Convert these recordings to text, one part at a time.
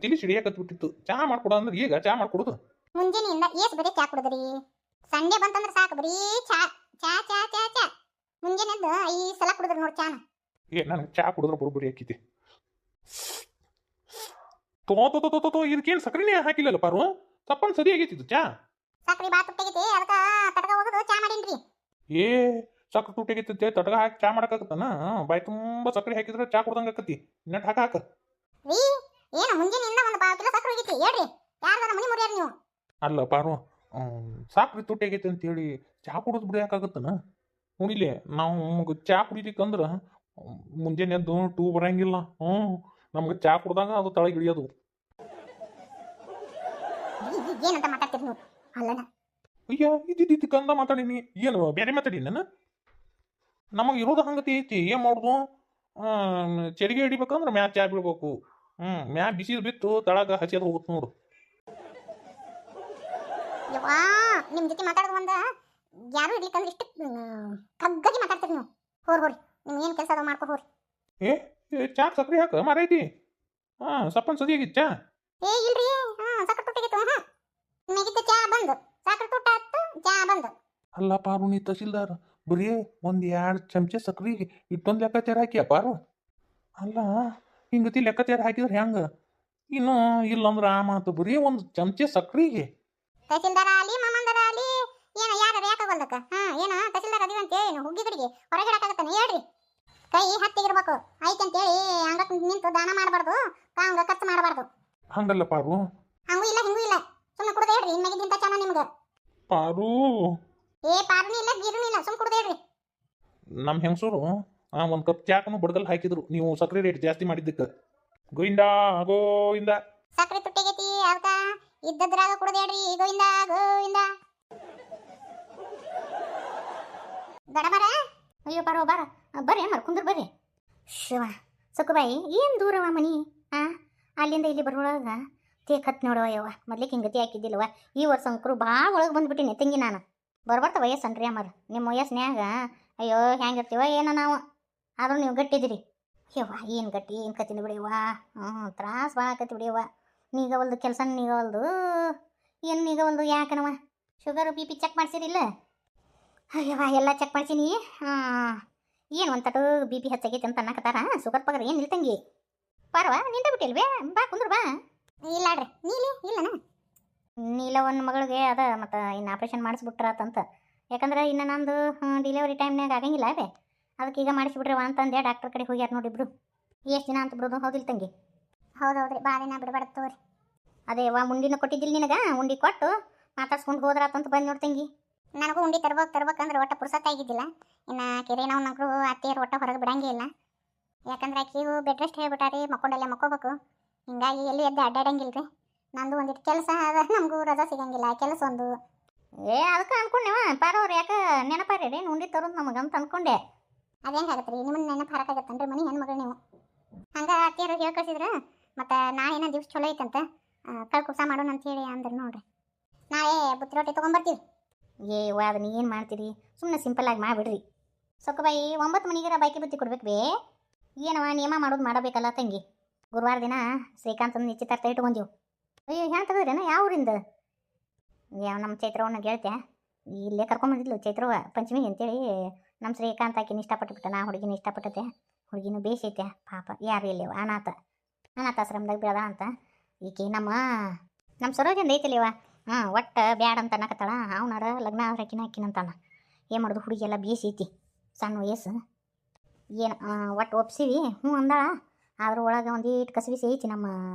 ತಿಳಿ ಸಿಡಿಯಾಕತ್ಬಿಟ್ಟಿತ್ತು. ಚಾ ಮಾಡ್ಕೊಡು ಅಂದ್ರೆ ಈಗ ಚಾ ಮಾಡ್ಕೊಡುದು. ಮುಂಜಾನೆಯಿಂದ ಏಸ್ ಬರೀ ಚಾ ಕುಡಿದ್ರಿ. ಸಂಡೆ ಬಂತಂದ್ರೆ ಸಾಕು ಬರೀ ಚಾ ಚಾ ಚಾ ಚಾ ಚಾ. ಮುಂಜಾನೆದ್ದು 5 ಸಲ ಕುಡಿದ್ರಿ ನೋಡಿ ಚಾನ. ನನಗೆ ಚಾ ಕುಡಿದ್ರೆ ಬುರ್ಬುರಿ ಹಾಕಿತಿ. ತೋ ಇದಕ್ಕೇನು ಸಕ್ಕರೆನೇ ಹಾಕಿಲ್ಲಲ್ಲ ಪಾರು. ಸಪ್ಪನ್ ಸರಿ ಆಗೈತಿದ್ದು ಚಾ. ಸಕ್ರಿ ಬಾತ್ ತುಟ್ಟಿಗೈತಿ ಅದಕ್ಕೆ ತಟಕ ಹೋಗೋದು ಚಾ ಮಾಡೀನ್ರಿ. ಏ ಸಕ್ಕರೆ ತುಟ್ಟಿಗೈತಿ ತಟಕ ಹಾಕಿ ಚಾ ಮಾಡಕ್ಕಾಗತ್ತನ? ಬಾಯಿ ತುಂಬ ಸಕ್ಕರೆ ಹಾಕಿದ್ರೆ ಚಾ ಕುಡ್ದಂಗೆ ಆಕತಿ. ನೆಟ್ ಹಾಕ ರೀ ಏನು ಮುಂಜಾನೆಯಿಂದ ಒಂದು 1/2 ಕಿಲೋ ಸಕ್ಕರೆ ಹೋಗಿತಿ ಹೇಳ್ರಿ. ಯಾರ್ದಾರ ಮನಿ ಮುರಿಯಾರ ನೀವು? ಅಲ್ಲ ಪಾರು, ಸಕ್ಕರೆ ತುಟ್ಟಿಗೈತಿ ಅಂತೇಳಿ ಚಾ ಕುಡಿದು ಬಿಡಕ್ಕಾಗತ್ತನ? ನೋಡಿಲಿ ನಾವು ಚಾ ಕುಡಿಲಿಕ್ಕಂದ್ರೆ ಮುಂಜಾನೆ ಎದ್ದು ಟೂ ಬರಂಗಿಲ್ಲ. ನಮ್ಗೆ ಚಾ ಕುಡ್ದಾಗ ಅದು ತಳಗೆ ಇಳಿಯೋದು. ಏನಂತ ಮಾತಾಡ್ತೀರಿ ನೀವು? ಅಲ್ಲನ ಅಯ್ಯ ಇದ್ದಿದ್ದು ಕಂದ ಮಾತಾಡೀನಿ. ಏನು ಬೇರೆ ಮಾತಾಡಿ ನಾನು? ನಮಗೆ ಇರೋದು ಹಂಗತಿ ಐತಿ. ಏನು ಮಾಡುದು? ಚರಿಗೆ ಹಿಡಿಬೇಕಂದ್ರೆ ಮ್ಯಾ ಚಾ ಬೀಳ್ಬೇಕು. ಮ್ಯಾ ಬಿಸಿ ಬಿತ್ತು ತಳಗ ಹಸಿಯೋದು ಹೋಗುತ್ತೆ ನೋಡು. ಯವ್ವಾ ನಿಮ್ಮ ಜೊತೆ ಮಾತಾಡೋದು ಒಂದ ಯಾರು ಇರ್ಲಿಕ್ಕಂದ್ರೆ ಇಷ್ಟು ಕಗ್ಗಾಗಿ ಮಾತಾಡ್ತೀರಿ ನೀವು. ಹೋರಿ ನಿಮ್ಗೆ ಏನು ಕೆಲಸ ಅದ ಮಾಡ್ಕೊ ಹೋರಿ. ಚಾ ಸಕ್ರೆ ಹಾಕ ಮಾರೈತಿ. ಸಪ್ಪನ್ ಸದಿ ಆಗಿತ್ತು ಚಾ. ಇಲ್ರಿ ಸಕ್ಕರೆ ತುಟ್ಟಿಗಿತ್ತು. ನಿಮಗಿತ್ತು ಚಾ ಬಂದು ಸಕ್ಕರೆ ತುಟ್ಟ ಹತ್ತು ಚಾ ಬಂದು. ಅಲ್ಲ ಪಾರು, ನೀ ತಹಸೀಲ್ದಾರ್ ಬರೀ 1-2 ಚಮಚೆ ಸಕ್ರಿಗೆ ಇಟ್ಟೊಂದು ಲೆಕ್ಕಾಚಾರ ಹಾಕಿಯ ಪಾರು? ಅಲ್ಲ ಹಿಂಗತಿ ಲೆಕ್ಕಾಚಾರ ಹಾಕಿದ್ರೆ ಹೆಂಗ? ಇನ್ನು ಇಲ್ಲಂದ್ರೆ ಆ ಮಾತು ಬರೀ 1 ಚಮಚೆ ಸಕ್ರಿಗೆ. ತಹಸೀಲ್ದಾರ ಅಲ್ಲಿ ಮಾಮಂದಾರ ಅಲ್ಲಿ ಏನು ಯಾರು ಯಾಕಾಗಲ್ದಕ್ಕ? ಏನು ತಹಸೀಲ್ದಾರ್ ಅದೀವಿ ಅಂತೇಳಿ ಏನು ಹುಗ್ಗಿ ಕಡೆಗೆ ಹೊರಗಿಡಕ್ಕಾಗತ್ತಾನೆ ಹೇಳ್ರಿ? ಕೈ ಹತ್ತಿಗಿರ್ಬೇಕು ಐತಂತೇಳಿ ಹಂಗ ನಿಂತು ದಾನ ಮಾಡಬಾರ್ದು, ಹಂಗ ಖರ್ಚು ಮಾಡಬಾರ್ದು. ಹಂಗಲ್ಲ ಪಾರು. ಹಂಗೂ ಇಲ್ಲ ಹಿಂಗೂ ಇಲ್ಲ. ಸುಮ್ಮನೆ ಕುಡ್ದು ಹೇಳ್ರಿ. ಇನ್ಮೇಗಿಂತ ಚಾನ ನಿಮ್ಗೆ ಪಾರು. ಪಾರ್ನು ಇಲ್ಲ ಗೀರುನು ಇಲ್ಲ. ಸುಮ್ಮನೆ ಕುಡ್ದು ಹೇಳ್ರಿ. ನಮ್ಮ ಹೆಂಗಸರು 1 ಕಪ್ ಚಾಕನು ಬಡಗಲ್ ಹಾಕಿದ್ರು ನೀವು ಸಕ್ರೆ ರೇಟ್ ಜಾಸ್ತಿ ಮಾಡಿದ್ದಕ್ಕೆ. ಗೋವಿಂದ ಗೋವಿಂದ. ಸಕ್ರೆ ತುಟ್ಟಿಗೈತಿ ಅದಕ್ಕ ಇದ್ದದ್ರಾಗ ಕುಡ್ದು ಹೇಳ್ರಿ. ಗೋವಿಂದ ಗೋವಿಂದ. ಗಡಬರ ಅಯ್ಯೋ ಬಾರೋ ಬಾರ ಬರ್ರಿ ಅಮ್ಮ ಕುಂದ್ರ ಬರ್ರಿ. ಶಿವ ಸಕ್ಕುಬಾಯಿ ಏನು ದೂರವ ಮನಿ? ಅಲ್ಲಿಂದ ಇಲ್ಲಿ ಬರೋಳಗ ತೇಕತ್ ನೋಡವ ಯವ್ವ. ಮೊದ್ಲಿಕ್ಕೆ ಹಿಂಗತಿ ಹಾಕಿದ್ದಿಲ್ಲವ. ಈ ವರ್ಷ ಅಂಕರು ಭಾಳ ಒಳಗೆ ಬಂದ್ಬಿಟ್ಟಿನಿ ತಂಗಿ ನಾನು. ಬರ್ಬರ್ತ ವಯಸ್ಸನ್ರಿ ಅಮ್ಮರ. ನಿಮ್ಮ ವಯಸ್ಸಿನ್ಯಾಗ ಅಯ್ಯೋ ಹೆಂಗಿರ್ತೀವ ಏನೋ ನಾವು. ಆದ್ರೂ ನೀವು ಗಟ್ಟಿದಿರಿ ಯವ್ವ. ಏನು ಗಟ್ಟಿ ಏನು ಕತ್ತಿನ ಬಿಡಿಯವ್ವ. ತ್ರಾಸ ಭಾಳ ಆಕತಿ ಬಿಡಿಯವ್ವ. ನೀಗವಲ್ದು ಕೆಲಸ ನೀಗವಲ್ದು ಏನು ನೀಗವಲ್ದು ಯಾಕನವ? ಶುಗರು ಬಿ ಪಿ ಚೆಕ್ ಮಾಡ್ಸಿರಿಲ್ಲ? ಅಯ್ಯವ್ವ ಎಲ್ಲ ಚೆಕ್ ಮಾಡ್ಸೀನಿ. ಏನು ಒಂದು ತಟು ಬಿ ಪಿ ಹೆಚ್ಚಾಗೈತೆ ಅಂತ ಅನ್ನಕತ್ತಾರ. ಶುಗರ್ ಪಗರ್ ಏನು ಇಲ್ಲ ತಂಗಿ. ಪಾರವಾ ನಿಂದ ಬಿಟ್ಟಿಲ್ವೇ? ಬಾ ಕುಂದ್ರ ಬಾ. ಇಲ್ಲಾಡ್ರಿ ನೀಲಿ ಇಲ್ಲನ? ನೀಲ ಒಂದು ಮಗಳಿಗೆ ಅದ ಮತ್ತು ಇನ್ನು ಆಪ್ರೇಷನ್ ಮಾಡಿಸ್ಬಿಟ್ರಾತಂತ. ಯಾಕಂದ್ರೆ ಇನ್ನು ನಂದು ಡಿಲಿವರಿ ಟೈಮ್ನಾಗ ಆಗಂಗಿಲ್ಲ ಅವೇ. ಅದಕ್ಕೆ ಈಗ ಮಾಡಿಸ್ಬಿಟ್ರವ ಅಂತಂದೆ ಡಾಕ್ಟರ್ ಕಡೆ ಹೋಗ್ಯಾರ ನೋಡಿಬ್ರು. ಎಷ್ಟು ದಿನ ಅಂತ ಬಿಡೋದು? ಹೌದಿಲ್ಲ ತಂಗಿ? ಹೌದೌದ್ರಿ ಭಾಳ ದಿನ ಬಿಡಬಾರ್ದು ತೋರಿ. ಅದೇ ಮುಂಡಿನ ಕೊಟ್ಟಿದ್ದಿಲ್ಲ ನಿನಗೆ. ಉಂಡಿ ಕೊಟ್ಟು ಮಾತಾಡ್ಸ್ಕೊಂಡು ಹೋದ್ರಾತಂತ ಬಂದು ನೋಡಿ ತಂಗಿ. ನನಗೂ ಉಂಡಿ ತರ್ಬೇಕಂದ್ರೆ ಒಟ್ಟು ಪುರ್ಸತ್ತ ಆಗಿದ್ದಿಲ್ಲ. ಇನ್ನು ಕೆರೆ ನಾವು ನಗರು ಅತ್ತೆಯರು ಒಟ್ಟು ಹೊರಗೆ ಬಿಡಂಗೇ ಇಲ್ಲ. ಯಾಕಂದ್ರೆ ಆಕೆಗೂ ಬೆಡ್ ರೆಸ್ಟ್ ಹೇಳ್ಬಿಟ್ಟಾರಿ. ಮಕ್ಕೊಂಡೆಲ್ಲ ಮಕ್ಕೋಬೇಕು. ಹಿಂಗಾಗಿ ಎಲ್ಲಿ ಎದ್ದು ಅಡ್ಡಾಡಂಗಿಲ್ಲ ರೀ. ನಂದು ಒಂದಿಟ್ಟು ಕೆಲಸ ಅದ. ನಮಗೂ ರಜಾ ಸಿಗಂಗಿಲ್ಲ. ಕೆಲಸ ಒಂದು ಅದಕ್ಕೆ ಅನ್ಕೊಂಡೆವ ಪಾರವ್ರು ಯಾಕೆ ನೆನಪಾರಿ ರೀ ಉಂಡಿ ತರೋದು ನಮಗಂತ ಅಂದ್ಕೊಂಡೆ. ಅದು ಹೆಂಗಾಗತ್ತೆ ರೀ? ನಿಮ್ಮನ್ನ ನೆನಪು ಹಾರಕ್ಕಾಗತ್ತನ್ರಿ ಮನೆ ಹೆಣ್ಮಗಳು ನೀವು? ಹಂಗೆ ಅತ್ತೆಯರು ಹೇಳಿ ಕಳಿಸಿದ್ರು. ಮತ್ತು ನಾಳೆನ ದಿವ್ಸ ಚಲೋ ಐತಂತ ಕಳ್ಕುಸ ಮಾಡೋಣ ಅಂತೇಳಿ ಅಂದ್ರೆ ನೋಡ್ರಿ. ನಾಳೆ ಬುತ್ತಿ ರೊಟ್ಟಿ ತೊಗೊಂಬರ್ತೀವಿ. ಅದನ್ನ ಏನು ಮಾಡ್ತೀರಿ? ಸುಮ್ಮನೆ ಸಿಂಪಲ್ಲಾಗಿ ಮಾಡಿಬಿಡ್ರಿ. ಸೊಕ್ಕಬಾಯಿ 9 ಮನೆಗಾರ ಬಾಯ್ಕಿ ಬುತ್ತಿ ಕೊಡ್ಬೇಕು ಬೇ. ಏನವ ನಿಯಮ ಮಾಡೋದು ಮಾಡಬೇಕಲ್ಲ ತಂಗಿ. ಗುರುವಾರ ದಿನ ಶ್ರೀಕಾಂತನ ನಿಶ್ಚಿತಾರ್ಥ ಇಟ್ಕೊಂಡೀವು. ಅಯ್ಯೋ ಹ್ಯಾಂಗ ತೆಗೆದ್ರೇನ? ಯಾವ ಊರಿಂದ? ನಮ್ಮ ಚೈತ್ರವನ್ನ ಗೆಳ್ತ್ಯಾ ಇಲ್ಲೇ ಕರ್ಕೊಂಬಂದಿದ್ಲು. ಚೈತ್ರವ ಪಂಚಮಿಗೆ ಅಂತೇಳಿ ನಮ್ಮ ಶ್ರೀಕಾಂತ ಆಕಿನ ಇಷ್ಟಪಟ್ಟುಬಿಟ್ಟೆ. ನಾ ಹುಡುಗಿನ ಇಷ್ಟಪಟ್ಟತೆ. ಹುಡುಗಿನೂ ಬೇಸೈತೆ ಪಾಪ. ಯಾರು ಇಲ್ಲವ ಅನಾಥಾಶ್ರಮದಾಗ ಬೇಡ ಅಂತ. ಈಕೆ ನಮ್ಮ ಸರೋಜಂದ ಐತಿಲ್ಲವ. ಒಟ್ಟು ಬ್ಯಾಡ ಅಂತ ಅನ್ನಕತ್ತಾಳ. ಅವನಾರ ಲಗ್ನ ಆದ್ರೆ ಹಾಕಿನಂತಾನ. ಏನು ಮಾಡೋದು? ಹುಡುಗಿ ಎಲ್ಲ ಬೇಸೈತಿ, ಸಣ್ಣ ವಯಸ್ಸು. ಏನು ಒಟ್ಟು ಒಪ್ಸಿವಿ ಹ್ಞೂ ಅಂದಾಳ. ಆದ್ರ ಒಳಗೆ ಒಂದೀಟು ಕಸಬಿಸಿ ಐತಿ ನಮ್ಮ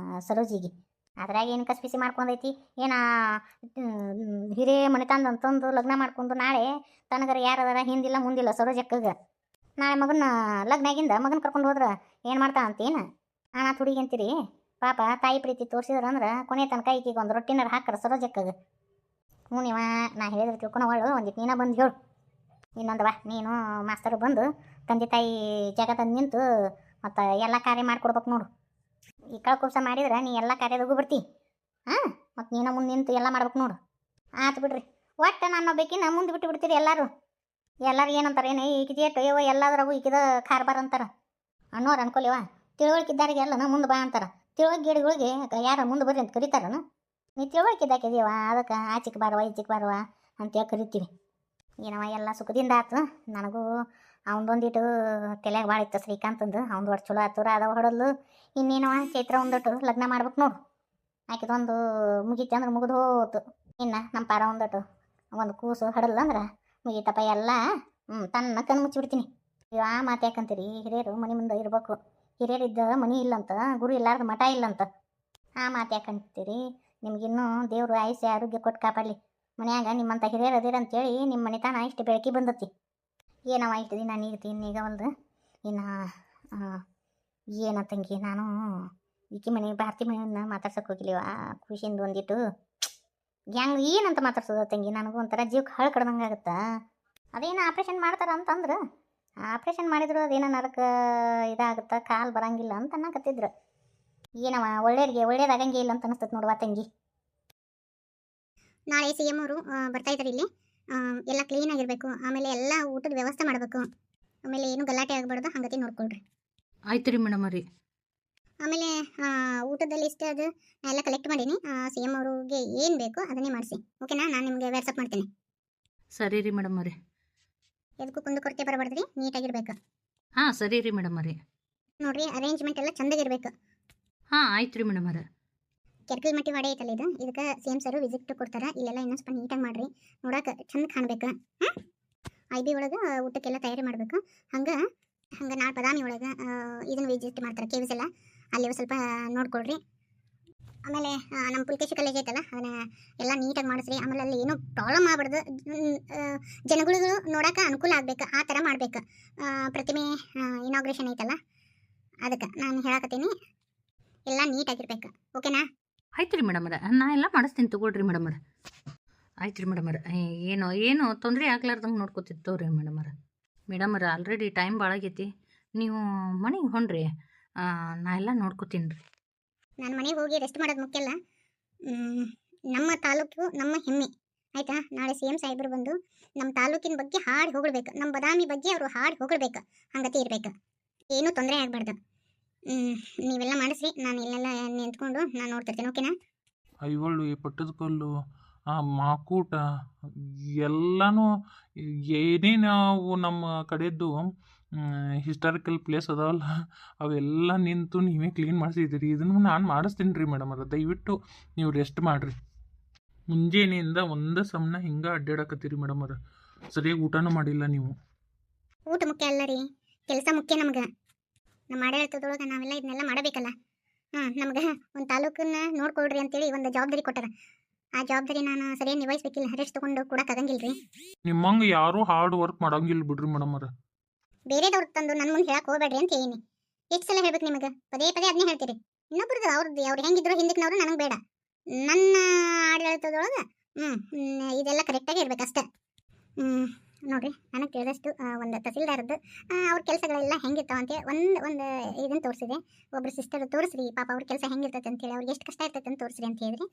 ಸರೋಜಿಗೆ. ಅದ್ರಾಗ ಏನು ಕಸಬಿಸಿ ಮಾಡ್ಕೊಂಡೈತಿ ಏನ? ಹಿರೇ ಮನೆತಂದು ಅಂತಂದು ಲಗ್ನ ಮಾಡ್ಕೊಂಡು ನಾಳೆ ತನಗರ ಯಾರದಾರ ಹಿಂದಿಲ್ಲ ಮುಂದಿಲ್ಲ ಸರೋಜಕ್ಕಗೆ. ನಾಳೆ ಮಗನ ಲಗ್ನಾಗಿಂದ ಮಗನ ಕರ್ಕೊಂಡು ಹೋದ್ರೆ ಏನು ಮಾಡ್ತಾ ಅಂತೇನು? ಅನಾಥ ಹುಡುಗಿ ಅಂತೀರಿ? ಪಾಪ ತಾಯಿ ಪ್ರೀತಿ ತೋರಿಸಿದ್ರಂದ್ರೆ ಕೊನೆ ತನಕ ಈಕಿಗೆ ಒಂದು ರೊಟ್ಟಿನಾರ ಹಾಕ್ರ ಸರೋಜಕ್ಕಗೆ. ಹ್ಞೂ ನೀವ ನಾ ಹೇಳಿದ್ರೆ ತಿಳ್ಕೊಳವಳು. ಒಂದಿಟ್ಟು ನೀನ ಬಂದು ಹೇಳು. ಇನ್ನೊಂದವ ನೀನು ಮಾಸ್ತರು ಬಂದು ತಂದೆ ತಾಯಿ ಜಾಗದಲ್ಲಿ ನಿಂತು ಮತ್ತು ಎಲ್ಲ ಕಾರ್ಯ ಮಾಡಿಕೊಡ್ಬೇಕು ನೋಡು. ಈ ಕಳ್ಕುಬ್ಸ ಮಾಡಿದ್ರೆ ನೀ ಎಲ್ಲ ಕಾರ್ಯದಾಗೂ ಬರ್ತಿ. ಮತ್ತು ನೀನು ಮುಂದೆ ನಿಂತು ಎಲ್ಲ ಮಾಡ್ಬೇಕು ನೋಡು. ಆತು ಬಿಡ್ರಿ. ಒಟ್ಟು ನಾನು ಬೇಕಿನ ಮುಂದೆ ಬಿಟ್ಟು ಬಿಡ್ತೀರಿ ಎಲ್ಲರೂ. ಎಲ್ಲರೂ ಏನಂತಾರೆ? ಏನು ಈಕಿದೇಟು ಯವ ಎಲ್ಲದ್ರಾಗೂ ಈಕಿದ ಕಾರ್ಬಾರ್ ಅಂತಾರೆ ಅನ್ನೋರು ಅನ್ಕೊಲಿವ. ತಿಳುವಳಿಕಿದ್ದಾರಿಗೆ ಎಲ್ಲ ಮುಂದೆ ಬಾ ಅಂತಾರೆ. ತಿಳುವಳಿಕೆ ಗಿಡಗಳಿಗೆ ಯಾರ ಮುಂದೆ ಬರ್ರಿ ಅಂತ ಕರೀತಾರನ? ನೀ ತಿಳುವಳಿಕೆ ಇದ್ದಾಕಿದೀವ ಅದಕ್ಕೆ ಆಚಿಕ್ ಬಾರವ ಈಚಿಕ್ ಬಾರವ ಅಂತೇಳಿ ಕರಿತೀವಿ. ಏನವ ಎಲ್ಲ ಸುಖದಿಂದ ಆತು. ನನಗೂ ಅವನದೊಂದಿಟ್ಟು ತಲೆಯಾಗ ಭಾಳ ಇತ್ತು ಶ್ರೀಕಾಂತಂದು. ಅವ್ನು ಒಟ್ಟು ಚಲೋ ಆತುರ ಅದಾವ ಹೊಡಲು. ಇನ್ನೇನವ ಚೈತ್ರ ಒಂದೊಟ್ಟು ಲಗ್ನ ಮಾಡ್ಬೇಕು ನೋಡು. ಆಕಿದೊಂದು ಮುಗೀತಿ ಅಂದ್ರೆ ಮುಗಿದು ಹೋತು. ಇನ್ನು ನಮ್ಮ ಪಾರ ಒಂದೊಟ್ಟು ಒಂದು ಕೂಸು ಹಡಲ್ಲ ಅಂದ್ರೆ ಮುಗೀತಪ್ಪ ಎಲ್ಲ. ತನ್ನ ಕಣ್ಣು ಮುಚ್ಚಿಬಿಡ್ತೀನಿ. ಆ ಮಾತು ಯಾಕಂತೀರಿ? ಹಿರಿಯರು ಮನೆ ಮುಂದೆ ಇರಬೇಕು. ಹಿರಿಯರಿದ್ದ ಮನೆ ಇಲ್ಲಂತ, ಗುರು ಇಲ್ಲಾರ್ದ ಮಠ ಇಲ್ಲಂತ. ಆ ಮಾತು ಯಾಕಂತೀರಿ? ನಿಮಗಿನ್ನೂ ದೇವರು ಆಯುಷ್ಯ ಆರೋಗ್ಯ ಕೊಟ್ಟು ಕಾಪಾಡಲಿ. ಮನ್ಯಾಗ ನಿಮ್ಮಂಥ ಹಿರಿಯರು ಅದಿರ ಅಂತೇಳಿ ನಿಮ್ಮ ಮನೆತನ ಇಷ್ಟು ಬೆಳಕಿ ಬಂದತಿ. ಏನವ ಇಷ್ಟು ದಿನ ನೀಗ ಒಂದು ಇನ್ನು ಏನ ತಂಗಿ, ನಾನು ಈಕಿ ಮನೆ ಭಾರತಿ ಮನೆಯನ್ನ ಮಾತಾಡ್ಸಕ್ಕೆ ಹೋಗಿಲಿವ ಖುಷಿಯಿಂದ ಒಂದಿಟ್ಟು ಹೆಂಗೆ ಏನಂತ ಮಾತಾಡ್ಸೋದ ತಂಗಿ? ನನಗೂ ಒಂಥರ ಜೀವಕ್ಕೆ ಹಳ ಕಡ್ದಂಗೆ ಆಗುತ್ತಾ. ಅದೇನು ಆಪ್ರೇಷನ್ ಮಾಡ್ತಾರ ಅಂತಂದ್ರೆ ಆಪ್ರೇಷನ್ ಮಾಡಿದ್ರು ಅದೇನೋ ನರಕ ಇದಾಗುತ್ತಾ, ಕಾಲು ಬರಂಗಿಲ್ಲ ಅಂತ ಅನ್ನಕತ್ತಿದ್ರು. ಏನವ ಒಳ್ಳೆಯವ್ರಿಗೆ ಒಳ್ಳೇದಾಗಂಗೆ ಇಲ್ಲ ಅಂತ ಅನಿಸ್ತದೆ ನೋಡುವ ತಂಗಿ. ನಾಳೆ CM ಅವರು ಬರ್ತಾ ಇದ್ದಾರೆ ಇಲ್ಲಿ. ಎಲ್ಲ ಕ್ಲೀನಾಗಿರಬೇಕು. ಆಮೇಲೆ ಎಲ್ಲ ಊಟದ ವ್ಯವಸ್ಥೆ ಮಾಡಬೇಕು. ಆಮೇಲೆ ಏನು ಗಲಾಟೆ ಆಗಬಾರ್ದು, ಹಂಗತಿ ನೋಡ್ಕೊಳ್ರಿ. ಆಯ್ತು ರೀ ಮೇಡಮ್ ರೀ. ಆಮೇಲೆ ಊಟದ ಲಿಸ್ಟ್ ಅದು ಎಲ್ಲ ಕಲೆಕ್ಟ್ ಮಾಡೀನಿ. CM ಅವ್ರಿಗೆ ಏನು ಬೇಕೋ ಅದನ್ನೇ ಮಾಡಿಸಿ, ಓಕೆನಾ? ನಾನು ನಿಮಗೆ ವಾಟ್ಸಪ್ ಮಾಡ್ತೀನಿ. ಸರಿ ರೀ ಮೇಡಮ್ ರೀ. ಎದಕ್ಕೂ ಕುಂದು ಕೊರತೆ ಬರಬಾರ್ದ್ರಿ, ನೀಟಾಗಿರ್ಬೇಕು. ಹಾಂ ಸರಿ ರೀ ಮೇಡಮ್ ರೀ. ನೋಡ್ರಿ ಅರೇಂಜ್ಮೆಂಟ್ ಎಲ್ಲ ಚಂದಾಗಿರ್ಬೇಕು. ಹಾಂ ಆಯ್ತು ರೀ ಮೇಡಮ್ ರೀ. ಕೆರ್ಕಲ್ ಮಟ್ಟಿ ವಾಡೆ ಐತಲ್ಲ ಇದು, ಇದಕ್ಕೆ CM ಸರ್ ವಿಸಿಟ್ ಕೊಡ್ತಾರೆ. ಇಲ್ಲೆಲ್ಲ ಇನ್ನೂ ಸ್ವಲ್ಪ ನೀಟಾಗಿ ಮಾಡಿರಿ, ನೋಡಕ್ಕೆ ಚಂದ ಕಾಣಬೇಕು. IB ಒಳಗೆ ಊಟಕ್ಕೆಲ್ಲ ತಯಾರಿ ಮಾಡಬೇಕು. ಹಂಗೆ ನಾಳೆ ಬದಾಮಿ ಒಳಗೆ ಇದನ್ನು ವಿಸಿಟ್ ಮಾಡ್ತಾರೆ, ಕೇವ್ಸ್ ಎಲ್ಲ. ಅಲ್ಲಿ ಸ್ವಲ್ಪ ನೋಡ್ಕೊಳ್ರಿ. ಆಮೇಲೆ ನಮ್ಮ ಪುಲ್ಕೇಶಿ ಕಾಲೇಜ್ ಐತಲ್ಲ, ಅದನ್ನ ಎಲ್ಲ ನೀಟಾಗಿ ಮಾಡಿಸ್ರಿ. ಆಮೇಲೆ ಅಲ್ಲಿ ಏನೂ ಪ್ರಾಬ್ಲಮ್ ಆಗ್ಬಾರ್ದು, ಜನಗಳು ನೋಡೋಕೆ ಅನುಕೂಲ ಆಗಬೇಕು, ಆ ಥರ ಮಾಡಬೇಕು. ಪ್ರತಿಮೆ ಇನಾಗ್ರೇಷನ್ ಐತಲ್ಲ, ಅದಕ್ಕೆ ನಾನು ಹೇಳಕತ್ತೀನಿ. ಎಲ್ಲ ನೀಟಾಗಿರ್ಬೇಕು, ಓಕೆನಾ? ಆಯ್ತು ರೀ ಮೇಡಮ್ ನಾ ಎಲ್ಲ ಮಾಡಿಸ್ತೀನಿ ತಗೊಳ್ರಿ ಮೇಡಮ್ ಆಯ್ತು ರೀ ಮೇಡಮ್ ಏನು ತೊಂದರೆ ಆಗ್ಲಾರ್ದಂಗೆ ನೋಡ್ಕೊತಿತ್ತವ್ರಿ ಮೇಡಮ್ ಆಲ್ರೆಡಿ ಟೈಮ್ ಭಾಳ ಆಗೈತಿ. ನೀವು ಮನೆಗೆ ಹೊಂಡ್ರಿ, ನಾ ಎಲ್ಲ ನೋಡ್ಕೊತೀನಿ ರೀ. ನಾನು ಮನೆಗೆ ಹೋಗಿ ರೆಸ್ಟ್ ಮಾಡೋದು ಮುಖ್ಯ ಅಲ್ಲ. ನಮ್ಮ ತಾಲೂಕು ನಮ್ಮ ಹೆಮ್ಮೆ ಆಯಿತಾ? ನಾಳೆ CM ಸಾಹೇಬರು ಬಂದು ನಮ್ಮ ತಾಲೂಕಿನ ಬಗ್ಗೆ ಹಾಡು ಹೊಗಳ್ಬೇಕು, ನಮ್ಮ ಬದಾಮಿ ಬಗ್ಗೆ ಅವರು ಹಾಡು ಹೊಗಳ್ಬೇಕು, ಹಂಗತಿ ಇರಬೇಕು. ಏನೂ ತೊಂದರೆ ಆಗಬಾರ್ದು. ನೀವೆಲ್ಲ ಮಾಡಿಸ್ರಿ, ನಾನು ಇಲ್ಲೆಲ್ಲ ನಿಂತ್ಕೊಂಡು ನಾನು ನೋಡ್ತಿರ್ತೀನಿ, ಓಕೆನಾ? ಐವಳ್ಳು, ಈ ಪಟ್ಟದ ಕಲ್ಲು, ಆ ಮಾಕೂಟ ಎಲ್ಲನೂ ಏನೇನು ನಮ್ಮ ಕಡೆದ್ದು ಹಿಸ್ಟಾರಿಕಲ್ ಪ್ಲೇಸ್ ಅದಾವಲ್ಲ, ಅವೆಲ್ಲ ನಿಂತು ನೀವೇ ಕ್ಲೀನ್ ಮಾಡಿಸಿದ್ದೀರಿ. ಇದನ್ನು ನಾನು ಮಾಡಿಸ್ತೀನಿ ರೀ ಮೇಡಮ್. ದಯವಿಟ್ಟು ನೀವು ರೆಸ್ಟ್ ಮಾಡಿರಿ. ಮುಂಜಾನೆಯಿಂದ ಒಂದೇ ಸಮನ ಹಿಂಗೆ ಅಡ್ಡಾಡಕತ್ತೀರಿ ಮೇಡಮ್. ಸರಿಯಾಗಿ ಊಟನೂ ಮಾಡಿಲ್ಲ ನೀವು. ಊಟ ಮುಖ್ಯ ಅಲ್ಲ ರೀ, ಕೆಲಸ ಮುಖ್ಯ ನಮ್ಗೆ. ನಮ್ಮ ಆಡಳಿತದೊಳಗೆ ನಾವೆಲ್ಲ ಇದನ್ನೆಲ್ಲ ಮಾಡಬೇಕಲ್ಲ. ನಮ್ಗೆ ಒಂದು ತಾಲೂಕನ್ನ ನೋಡ್ಕೊಳ್ರಿ ಅಂತೇಳಿ ಒಂದು ಜವಾಬ್ದಾರಿ ಕೊಟ್ಟಾರ. ಆ ಜವಾಬ್ದಾರಿ ನಾನು ಸರಿಯಾಗಿ ನಿಭಾಯಿಸ್ಬೇಕಿಲ್ಲ. ರೆಸ್ಟ್ ತೊಗೊಂಡು ಕೊಡೋಕ್ಕಾಗಂಗಿಲ್ಲ ರೀ. ನಿಮ್ಮಂಗೆ ಯಾರೂ ಹಾರ್ಡ್ ವರ್ಕ್ ಮಾಡಂಗಿಲ್ಲ ಬಿಡ್ರಿ ಮೇಡಮ್. ಬೇರೆದವ್ರು ತಂದು ನನ್ನ ಮುಂದೆ ಹೇಳಕ್ಕೆ ಹೋಗ್ಬೇಡ್ರಿ ಅಂತ ಹೇಳೀನಿ. ಎಷ್ಟು ಸಲ ಹೇಳ್ಬೇಕು ನಿಮಗೆ? ಪದೇ ಅದನ್ನೇ ಹೇಳ್ತೀರಿ. ಇನ್ನೊಬ್ರದ್ದು ಅವ್ರು ಹೆಂಗಿದ್ರು ಹಿಂದಕ್ನವ್ರು ನನಗೆ ಬೇಡ. ನನ್ನ ಆಡಳಿತದೊಳಗೆ ಇದೆಲ್ಲ ಕರೆಕ್ಟಾಗಿ ಇರ್ಬೇಕಷ್ಟೆ. ನೋಡಿರಿ, ನನಗೆ ತಿಳಿದಷ್ಟು ಒಂದು ತಹಸೀಲ್ದಾರದ್ದು ಅವ್ರ ಕೆಲಸಗಳೆಲ್ಲ ಹೆಂಗಿರ್ತಾವ ಅಂತೇಳಿ ಒಂದು ಇದನ್ನು ತೋರಿಸಿದೆ. ಒಬ್ಬರು ಸಿಸ್ಟರ್ ತೋರಿಸ್ರಿ ಪಾಪ ಅವ್ರ ಕೆಲಸ ಹೆಂಗಿರ್ತೈತೆ ಅಂತೇಳಿ, ಅವ್ರಿಗೆ ಎಷ್ಟು ಕಷ್ಟ ಇರ್ತೈತೆ ಅಂತ ತೋರಿಸ್ರಿ ಅಂತ ಹೇಳಿದ್ರಿ.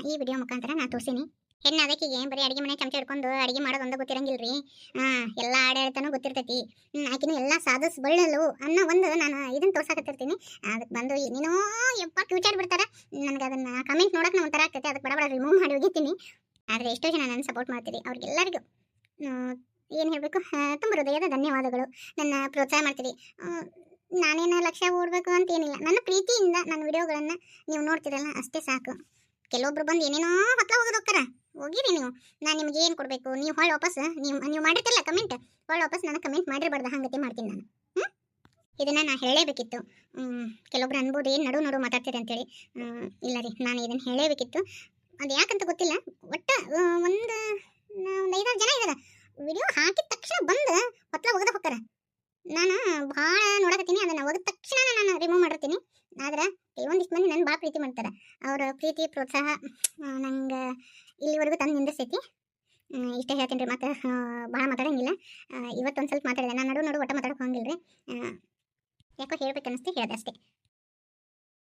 ಈ ವಿಡಿಯೋ ಮುಖಾಂತರ ನಾನು ತೋರಿಸೀನಿ. ಹೆಣ್ಣು ಅದಕ್ಕಿಗೆ ಬರೀ ಅಡುಗೆ ಮನೆ ಚಮಚ ಹಿಡ್ಕೊಂಡು ಅಡುಗೆ ಮಾಡೋದು ಒಂದೇ ಗೊತ್ತಿರಂಗಿಲ್ಲ ರೀ. ಎಲ್ಲ ಆಡಳಿತನೂ ಗೊತ್ತಿರ್ತೈತಿ. ಆಕಿನೂ ಎಲ್ಲ ಸಾಧಿಸ್ಬಳ್ಳಲು ಅನ್ನೋ ಒಂದು ನಾನು ಇದನ್ನು ತೋರ್ಸಾಕತ್ತಿರ್ತೀನಿ. ಅದಕ್ಕೆ ಬಂದು ಏನೇನೋ ಯಪ್ಪ ಟ್ವಿಟರ್ ಬಿಡ್ತಾರೆ. ನನಗೆ ಅದನ್ನು ಕಮೆಂಟ್ ನೋಡೋಕೆ ನಾವು ಒಂಥರ ಆಗ್ತೈತೆ. ಅದಕ್ಕೆ ಬಡ ರಿಮೂವ್ ಮಾಡಿ ಹೋಗಿದ್ದೀನಿ. ಆದರೆ ಎಷ್ಟೋ ಜನ ನನ್ನ ಸಪೋರ್ಟ್ ಮಾಡ್ತೀರಿ. ಅವ್ರಿಗೆಲ್ಲರಿಗೂ ಏನು ಹೇಳಬೇಕು, ತುಂಬ ಹೃದಯದ ಧನ್ಯವಾದಗಳು. ನನ್ನ ಪ್ರೋತ್ಸಾಹ ಮಾಡ್ತೀರಿ. ನಾನೇನು ಲಕ್ಷ್ಯ ಓಡಬೇಕು ಅಂತೇನಿಲ್ಲ. ನನ್ನ ಪ್ರೀತಿಯಿಂದ ನನ್ನ ವಿಡಿಯೋಗಳನ್ನು ನೀವು ನೋಡ್ತೀರಲ್ಲ ಅಷ್ಟೇ ಸಾಕು. ಕೆಲವೊಬ್ರು ಬಂದು ಏನೇನೋ ಹೊತ್ತ ಹೋಗೋಕ್ಕಾರ ಹೋಗಿರಿ ನೀವು. ನಾನು ನಿಮ್ಗೆ ಏನು ಕೊಡಬೇಕು? ನೀವು ಹೊಳ್ಳಿ ವಾಪಸ್ ನೀವು ಮಾಡಿರ್ತಿಲ್ಲ ಕಮೆಂಟ್, ಹೊಳ್ಳಿ ವಾಪಸ್ ನನಗೆ ಕಮೆಂಟ್ ಮಾಡಿರಬಾರ್ದು, ಹಂಗತಿ ಮಾಡ್ತೀನಿ ನಾನು. ಇದನ್ನು ನಾನು ಹೇಳಲೇಬೇಕಿತ್ತು. ಕೆಲವೊಬ್ರು ಅನ್ಬೋದು ಏನು ನಡು ಮಾತಾಡ್ತೀರಿ ಅಂತೇಳಿ. ಇಲ್ಲ ರೀ, ನಾನು ಇದನ್ನು ಹೇಳಲೇಬೇಕಿತ್ತು. ಅದು ಯಾಕಂತ ಗೊತ್ತಿಲ್ಲ. ಒಟ್ಟು ಒಂದು 5-6 ಜನ ಇದ್ದಾರೆ ವಿಡಿಯೋ ಹಾಕಿದ ತಕ್ಷಣ ಬಂದು ಹೊತ್ತಲ ಒಗದ ಹೋಗ್ತಾರೆ. ನಾನು ಭಾಳ ನೋಡಕತ್ತೀನಿ. ಅದನ್ನು ಒಗದ ತಕ್ಷಣ ನಾನು ರಿಮೂವ್ ಮಾಡಿರ್ತೀನಿ. ಆದ್ರೆ ಒಂದಿಷ್ಟು ಮಂದಿ ನನ್ನ ಭಾಳ ಪ್ರೀತಿ ಮಾಡ್ತಾರೆ. ಅವರ ಪ್ರೀತಿ ಪ್ರೋತ್ಸಾಹ ನಂಗೆ ಇಲ್ಲಿವರೆಗೂ ತಂದು ನಿಂದಿಸ್ತೈತಿ. ಇಷ್ಟೇ ಹೇಳ್ತೀನಿ ರೀ, ಮತ್ತೆ ಭಾಳ ಮಾತಾಡೋಂಗಿಲ್ಲ. ಇವತ್ತೊಂದು ಸ್ವಲ್ಪ ಮಾತಾಡಿದೆ. ನಾನು ನಡು ಒಟ್ಟು ಮಾತಾಡೋಕೆ ಹೋಗಿಲ್ಲ ರೀ. ಯಾಕೋ ಹೇಳ್ಬೇಕು ಅನ್ನಿಸ್ತು, ಹೇಳಿದೆ ಅಷ್ಟೇ.